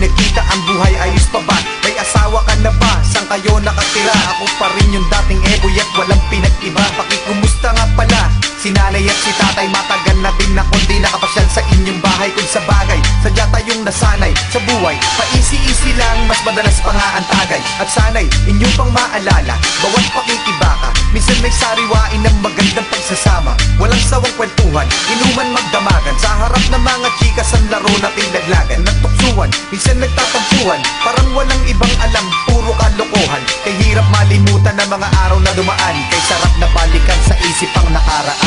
nakita ang buhay, ayos pa ba? May asawa ka na ba? Saan kayo nakatira? Ako pa rin yung dating eboy at walang pinag-iba. Pakikumusta nga pala? Si nanay at si tatay, matagal na din ako di nakapasyal sa inyong bahay. Kung sa bagay, sadya tayong nasanay sa buhay, paisi-isi lang, mas madalas pa nga ang tagay. At sanay, inyong pang maalala, bawat pakikibaka, minsan may sariwain ng magandang pagsasama. Walang sawang kwentuhan, inuman magdamagan. Sa harap ng mga chikas ang laro nating laglagan. Nagtuksuhan, minsan nagtatampuhan, parang walang ibang alam, puro kalokohan. Kay hirap malimutan ng mga araw na dumaan, kay sarap na balikan sa isip ang nakaraan.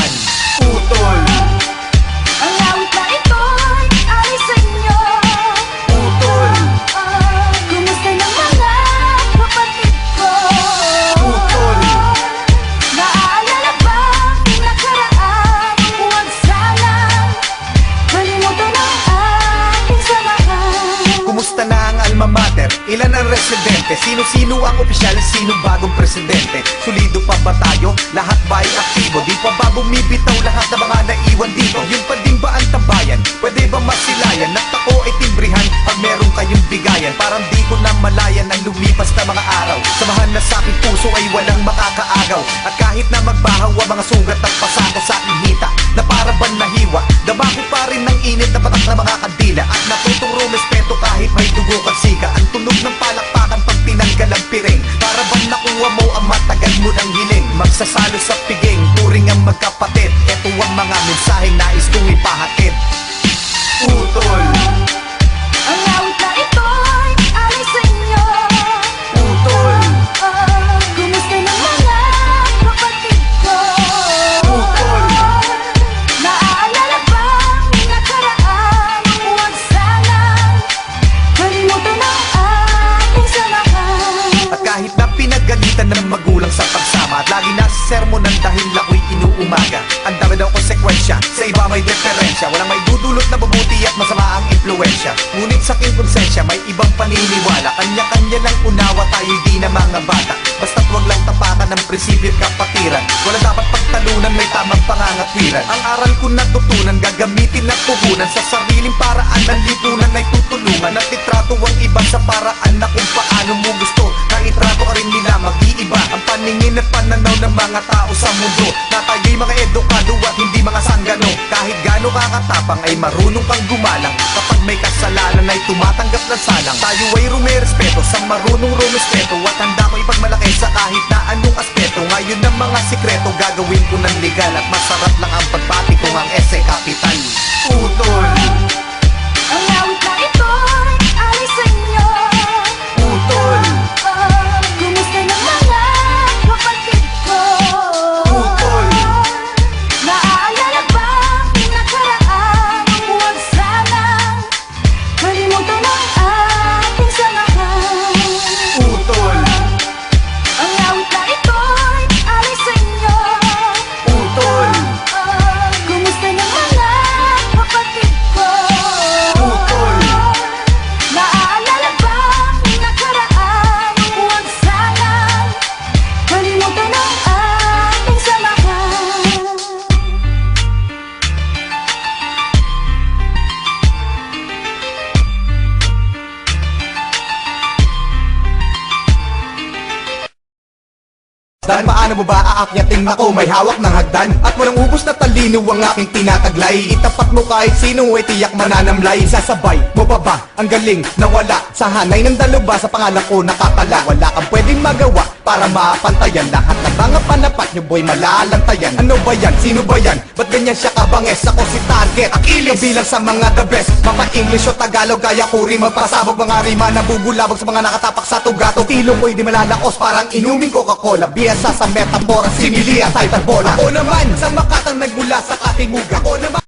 Putol, ang awit na ito'y alis sa inyo. putol, Kumusta ng mga kapatid ko? putol, Naaalala ba ang nakaraan? Huwag sanang kalimutan ang ating samahan. kumusta na ang alma mater? Ilan ang residente? Sino-sino ang opisyal? Sino bagong presidente? Solido pa ba tayo? Lahat ba ay aktibo? Di pa ba bumibitaw lahat ng mga naiwan dito? Yun pa din ba ang tabayan? Pwede ba masilayan? At ako ay timbrihan pag meron kayong bigayan. Parang di ko na malayan ang lumipas na mga araw. Samahan na sa aking puso ay walang makakaagaw. At kahit na magbahaw ang mga sugat at pasako sa aking hita, na para bang nahiwa, dama ko pa rin ng init na patak na mga kandila. At natutong respeto kahit may dugo kang sika. Ang tunog ng palakpakan pag tinanggal ang piring, para bang nakuha mo ang matagal mo ng hiling. Magsasalo sa piging, turing ang magkapatid. Ito ang mga mensaheng nais kong ipahatid. Putol, Ang awit na ito'y alis sa inyo. putol, Kumusta ng mga kapatid ko? putol, Naaalala ba ang nakaraan? Huwag sanang kalimutan ang ating samahan. At kahit na pinagalitan ng magulang sa pagsama, at lagi nasa sermonan dahil ako'y inuumaga, ang dami daw konsekwensya, sa iba may diferensya. Walang may dudulot na mabuti at masama ang impluensya. Ngunit sa aking konsensya may ibang paniniwala. Kanya-kanya lang unawa, tayo di na mga bata. Basta't wag lang tapakan ng prinsipyo at kapatiran. Wala dapat pagtalunan, may tamang pangangatwiran. Ang aral ko natutunan, gagamitin at puhunan. Sa sariling paraan ng lipunan ay tutulungan. At itrato ang iba sa paraan na kung paano mo gusto na itrato ka rin nila, mag-iiba ang paningin at pananaw ng mga tao sa mundo. Na tayo'y mga edukado at hindi mga sanggano. Kahit gaano kakatapang ay marunong kang gumalang. Kapag may kasalanan ay tumatanggap ng salang. Tayo ay rumerespeto sa marunong rumispeto. At handa ko ipagmalaki sa kahit na anong aspeto. Ngayon ang mga sikreto gagawin ko ng legal. At masarap lang ang pagbati kong ang ese kapital. Putol, Ang awit na ito'y alis sa inyo. putol, Kumusta ng mga kapatid ko? putol, Naaalala ba ang nakaraan? Huwag sanang kalimutan ang ating samahan. putol, Ang awit na ito'y alis sa inyo. putol, Kumusta ng mga kapatid ko? putol, Naaalala ba ang nakaraan? Huwag sanang kalimutan ang ating samahan. Dan paano mo ba aakyating ako may hawak ng hagdan? At walang ubos na talino ang aking tinataglay. Itapat mo kahit sino ay tiyak mananamlay. Sasabay mo pa ba ang galing na wala sa hanay ng daloba sa pangalan ko nakatala? Wala kang pwedeng magawa para mapantayan lahat ng mga panapat nyo boy malalantayan. Ano ba yan? Sino ba yan? Ba't ganyan siya kabanges? Ako si Target Achilles, bilang sa mga the best. Mapa English o Tagalog kaya ko rin magpasabog. Mga rima na bubulabog sa mga nakatapak sa tugato. Tilo ko'y di malalakos parang inuming Coca-Cola. Biyasa sa metapora, simili at hyperbola. Ako naman sa makatang nagmula sa katimuga. Ako naman